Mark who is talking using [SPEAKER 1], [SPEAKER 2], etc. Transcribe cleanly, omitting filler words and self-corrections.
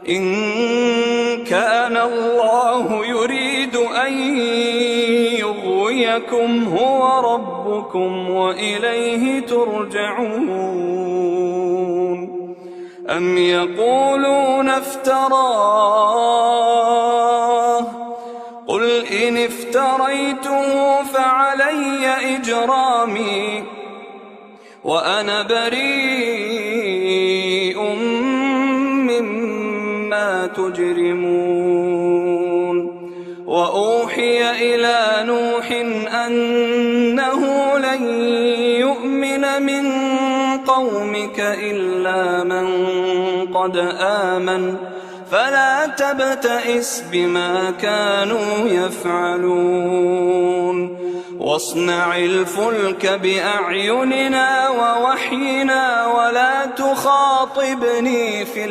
[SPEAKER 1] إن كان الله يريد أن يغويكم هو ربكم وإليه ترجعون. أم يقولون افتراه قل إن افتريته فعلي إجرامي وأنا بريء مما تجرمون. وأوحي إلى نوح أنه لن يؤمن من قومك إلا من قد آمن فلا تبتئس بما كانوا يفعلون. واصنع الفلك بأعيننا ووحينا ولا تخاطبني في